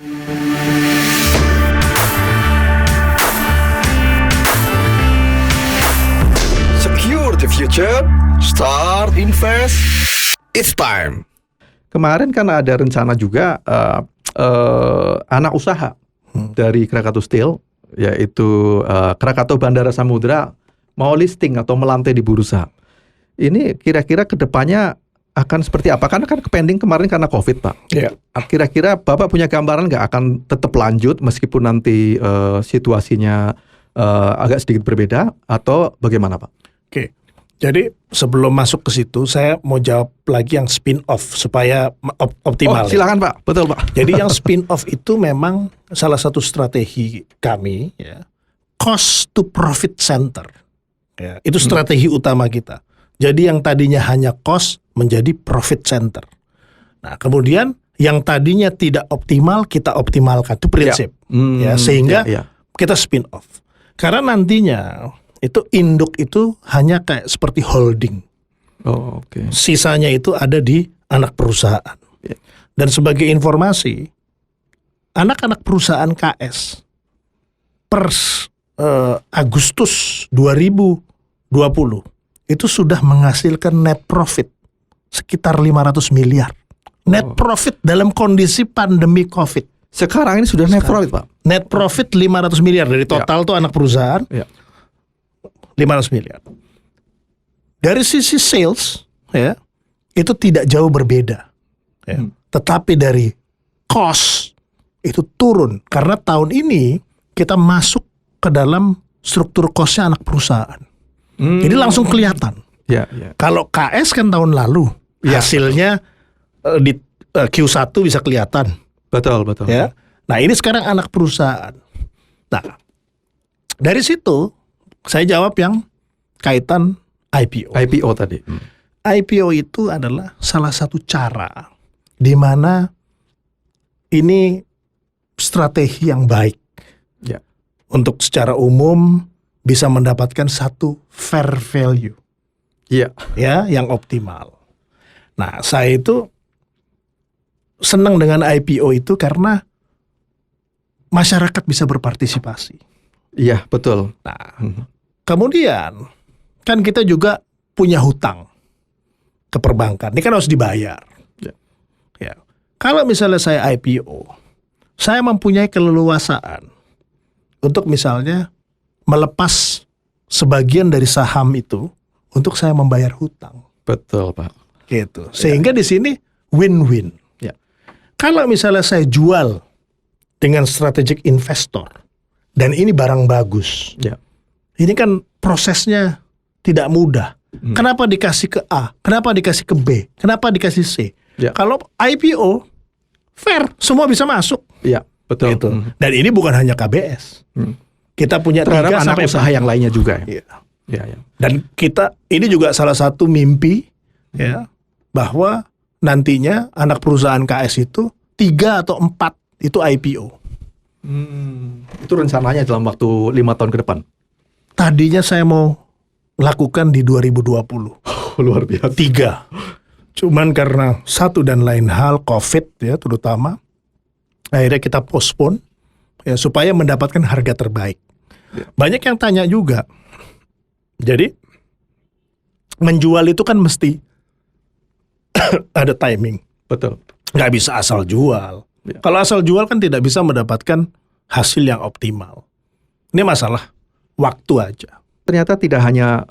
Secure the future, start invest, it's time. Kemarin kan ada rencana juga anak usaha dari Krakatau Steel, yaitu Krakatau Bandara Samudra mau listing atau melantai di bursa. Ini kira-kira kedepannya akan seperti apa? Karena kan kepending kemarin karena COVID, Pak. Iya. Kira-kira Bapak punya gambaran nggak akan tetap lanjut meskipun nanti situasinya agak sedikit berbeda atau bagaimana, Pak? Oke. Jadi sebelum masuk ke situ, saya mau jawab lagi yang spin-off supaya optimal. Silakan Pak, betul Pak. Jadi yang spin-off itu memang salah satu strategi kami, ya, cost to profit center. Ya, itu strategi utama kita. Jadi yang tadinya hanya cost menjadi profit center. Nah, kemudian yang tadinya tidak optimal kita optimalkan, itu prinsip. Ya, sehingga kita spin-off. Karena nantinya itu induk itu hanya kayak seperti holding. Oh, oke. Sisanya itu ada di anak perusahaan. Dan sebagai informasi, anak-anak perusahaan KS per Agustus 2020 itu sudah menghasilkan net profit sekitar 500 miliar. Net profit dalam kondisi pandemi COVID. Sekarang ini sudah net profit, Pak. Net profit 500 miliar dari total tuh anak perusahaan. 500 miliar. Dari sisi sales, ya, itu tidak jauh berbeda. Ya. Tetapi dari cost itu turun karena tahun ini kita masuk ke dalam struktur costnya anak perusahaan. Jadi langsung kelihatan. Kalau KS kan tahun lalu hasilnya di Q1 bisa kelihatan. Betul. Ya. Nah ini sekarang anak perusahaan. Nah dari situ saya jawab yang kaitan IPO. IPO tadi. IPO itu adalah salah satu cara di mana ini strategi yang baik untuk secara umum bisa mendapatkan satu fair value, ya, yang optimal. Nah, saya itu senang dengan IPO itu karena masyarakat bisa berpartisipasi. Iya, betul. Nah, kemudian kan kita juga punya hutang ke perbankan. Ini kan harus dibayar. Ya. Kalau misalnya saya IPO, saya mempunyai keleluasaan untuk misalnya melepas sebagian dari saham itu untuk saya membayar hutang. Betul, Pak. Gitu. Sehingga di sini win-win. Ya. Kalau misalnya saya jual dengan strategic investor, dan ini barang bagus. Ini kan prosesnya tidak mudah. Kenapa dikasih ke A? Kenapa dikasih ke B? Kenapa dikasih C? Kalau IPO, fair, semua bisa masuk. Iya, betul. Gitu. Dan ini bukan hanya KBS. Kita punya terhadap 3 anak usaha yang lainnya juga. Dan kita, ini juga salah satu mimpi, ya, bahwa nantinya anak perusahaan KS itu 3 atau 4 itu IPO. Itu rencananya dalam waktu 5 tahun ke depan. Tadinya saya mau lakukan di 2020. Luar biasa. 3. Cuman karena satu dan lain hal, COVID ya terutama, akhirnya kita postpone ya supaya mendapatkan harga terbaik. Banyak yang tanya juga. Jadi menjual itu kan mesti ada timing. Betul. Nggak bisa asal jual. Kalau asal jual kan tidak bisa mendapatkan hasil yang optimal. Ini masalah waktu aja. Ternyata tidak hanya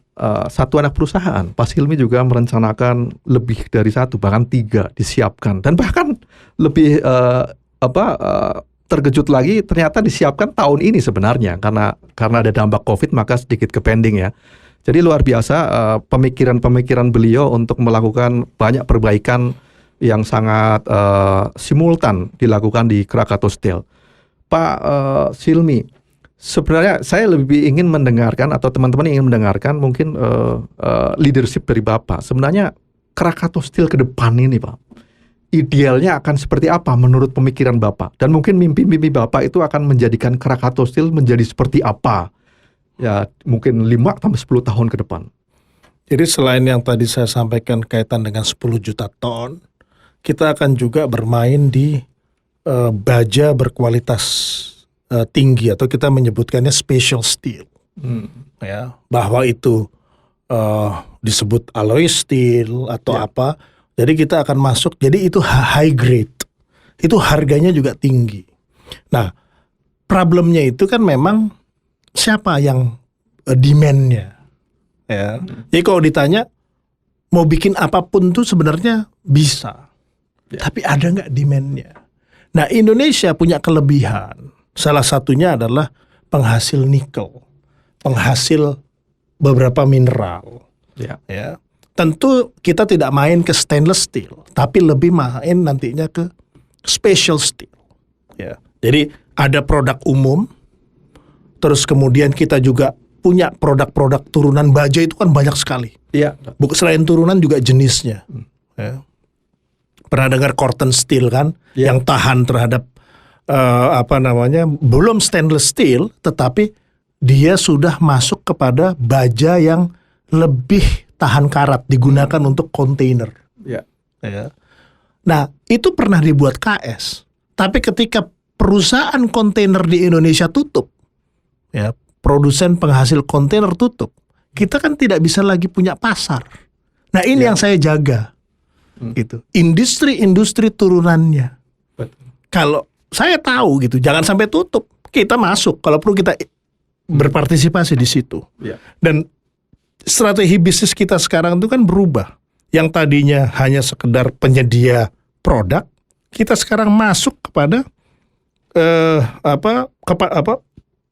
satu anak perusahaan. Pak Hilmi juga merencanakan lebih dari 1, bahkan 3 disiapkan. Dan bahkan lebih terkejut lagi, ternyata disiapkan tahun ini sebenarnya. Karena ada dampak COVID maka sedikit kepending ya. Jadi luar biasa pemikiran-pemikiran beliau untuk melakukan banyak perbaikan yang sangat simultan dilakukan di Krakatau Steel. Pak Hilmi, sebenarnya saya lebih ingin mendengarkan atau teman-teman ingin mendengarkan mungkin leadership dari Bapak. Sebenarnya Krakatau Steel ke depan ini Pak, idealnya akan seperti apa menurut pemikiran Bapak? Dan mungkin mimpi-mimpi Bapak itu akan menjadikan Krakatau Steel menjadi seperti apa? Ya mungkin 5-10 tahun ke depan. Jadi selain yang tadi saya sampaikan kaitan dengan 10 juta ton, kita akan juga bermain di baja berkualitas tinggi atau kita menyebutkannya special steel. Ya, bahwa itu disebut alloy steel atau apa. Jadi kita akan masuk. Jadi itu high grade. Itu harganya juga tinggi. Nah, problemnya itu kan memang siapa yang demand-nya. Ya. Jadi kalau ditanya mau bikin apapun tuh sebenarnya bisa. Tapi ada nggak demand-nya? Nah, Indonesia punya kelebihan. Salah satunya adalah penghasil nikel, penghasil beberapa mineral. Ya. Tentu kita tidak main ke stainless steel, tapi lebih main nantinya ke special steel. Ya. Jadi ada produk umum, terus kemudian kita juga punya produk-produk turunan baja itu kan banyak sekali. Iya. Selain turunan juga jenisnya. Ya. Pernah dengar Corten steel kan, yang tahan terhadap belum stainless steel, tetapi dia sudah masuk kepada baja yang lebih tahan karat, digunakan untuk kontainer. Ya. Nah, itu pernah dibuat KS. Tapi ketika perusahaan kontainer di Indonesia tutup, ya, produsen penghasil kontainer tutup, kita kan tidak bisa lagi punya pasar. Nah, ini yang saya jaga. Gitu. Industri-industri turunannya. Kalau saya tahu gitu, jangan sampai tutup. Kita masuk, kalau perlu kita berpartisipasi di situ. Dan strategi bisnis kita sekarang itu kan berubah. Yang tadinya hanya sekedar penyedia produk, kita sekarang masuk kepada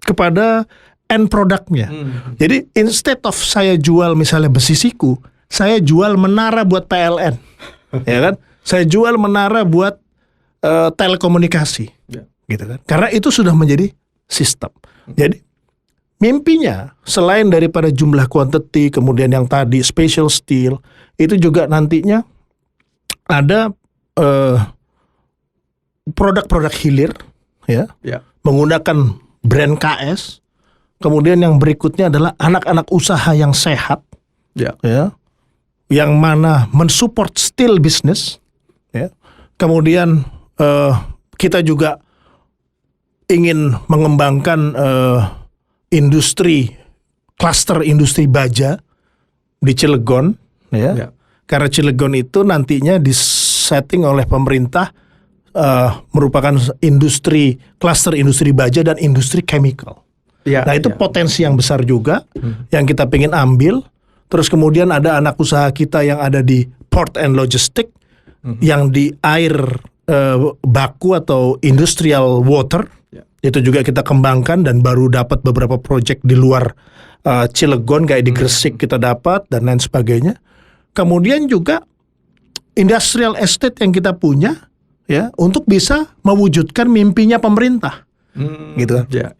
kepada end produknya. Jadi instead of saya jual misalnya besi siku, saya jual menara buat PLN, ya kan? Saya jual menara buat telekomunikasi, gitu kan? Karena itu sudah menjadi sistem. Jadi mimpinya selain daripada jumlah quantity, kemudian yang tadi special steel, itu juga nantinya ada produk-produk hilir, ya, menggunakan brand KS. Kemudian yang berikutnya adalah anak-anak usaha yang sehat, ya, yang mana mensupport steel business, ya. Kemudian kita juga ingin mengembangkan klaster industri baja di Cilegon, ya. Karena Cilegon itu nantinya disetting oleh pemerintah merupakan klaster industri baja dan industri chemical. Nah, itu potensi yang besar juga yang kita pengen ambil. Terus kemudian ada anak usaha kita yang ada di port and logistic, yang di air baku atau industrial water. Itu juga kita kembangkan dan baru dapat beberapa proyek di luar Cilegon, kayak di Gresik kita dapat dan lain sebagainya. Kemudian juga industrial estate yang kita punya, ya, untuk bisa mewujudkan mimpinya pemerintah. Gitu.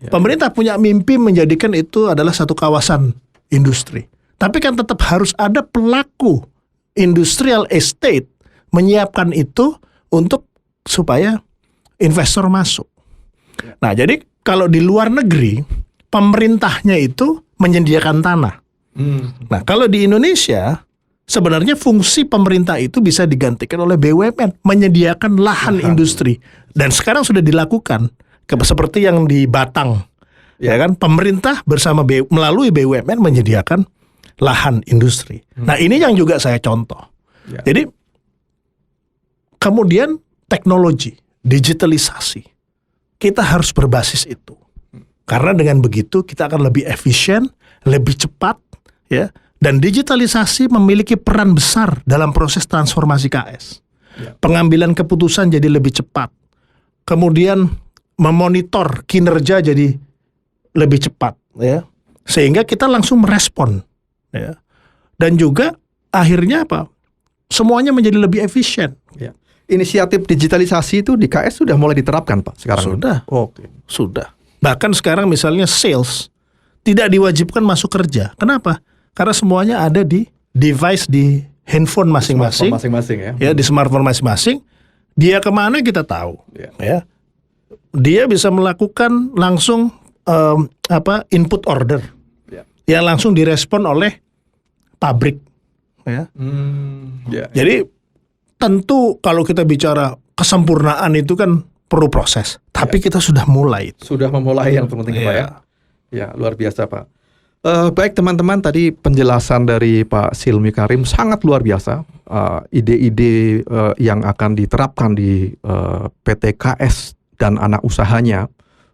Pemerintah punya mimpi menjadikan itu adalah satu kawasan industri. Tapi kan tetap harus ada pelaku industrial estate menyiapkan itu untuk supaya investor masuk. Nah, jadi kalau di luar negeri pemerintahnya itu menyediakan tanah. Nah, kalau di Indonesia sebenarnya fungsi pemerintah itu bisa digantikan oleh BUMN, menyediakan lahan industri. Dan sekarang sudah dilakukan. Seperti yang di Batang, ya kan, pemerintah bersama melalui BUMN menyediakan lahan industri. Nah, ini yang juga saya contoh. Jadi kemudian teknologi, digitalisasi, kita harus berbasis itu. Karena dengan begitu kita akan lebih efisien, lebih cepat, ya. Dan digitalisasi memiliki peran besar dalam proses transformasi KS. Pengambilan keputusan jadi lebih cepat. Kemudian memonitor kinerja jadi lebih cepat, ya, sehingga kita langsung merespon, ya. Dan juga akhirnya apa? Semuanya menjadi lebih efisien. Inisiatif digitalisasi itu di KS sudah mulai diterapkan, Pak, sekarang? Sudah. Sudah. Bahkan sekarang misalnya sales tidak diwajibkan masuk kerja. Kenapa? Karena semuanya ada di device di handphone masing-masing, ya, di smartphone masing-masing. Dia kemana kita tahu, ya. Dia bisa melakukan langsung input order, yang langsung direspon oleh pabrik, ya. Jadi tentu kalau kita bicara kesempurnaan itu kan perlu proses. Tapi kita sudah mulai. Sudah memulai yang penting Pak ya. Ya, luar biasa Pak. Baik teman-teman, tadi penjelasan dari Pak Silmi Karim sangat luar biasa. Ide-ide yang akan diterapkan di PT KS dan anak usahanya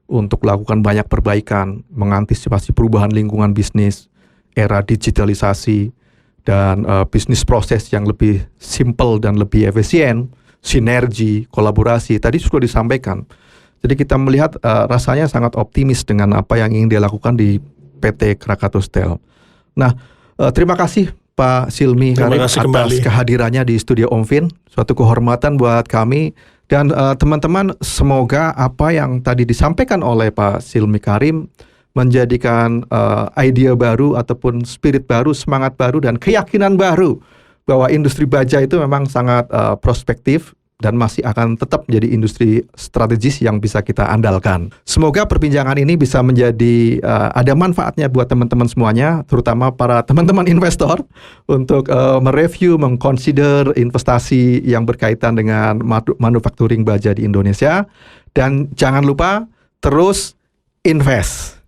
untuk melakukan banyak perbaikan, mengantisipasi perubahan lingkungan bisnis, era digitalisasi, dan bisnis proses yang lebih simple dan lebih efisien, sinergi, kolaborasi, tadi sudah disampaikan. Jadi kita melihat rasanya sangat optimis dengan apa yang ingin dilakukan di PT Krakatau Steel. Nah, terima kasih Pak Silmi Karim atas kehadirannya di studio Om Vin. Suatu kehormatan buat kami. Dan teman-teman, semoga apa yang tadi disampaikan oleh Pak Silmi Karim menjadikan ide baru ataupun spirit baru, semangat baru, dan keyakinan baru bahwa industri baja itu memang sangat prospektif dan masih akan tetap menjadi industri strategis yang bisa kita andalkan. Semoga perbincangan ini bisa menjadi ada manfaatnya buat teman-teman semuanya, terutama para teman-teman investor untuk mereview, mengconsider investasi yang berkaitan dengan manufacturing baja di Indonesia. Dan jangan lupa terus invest.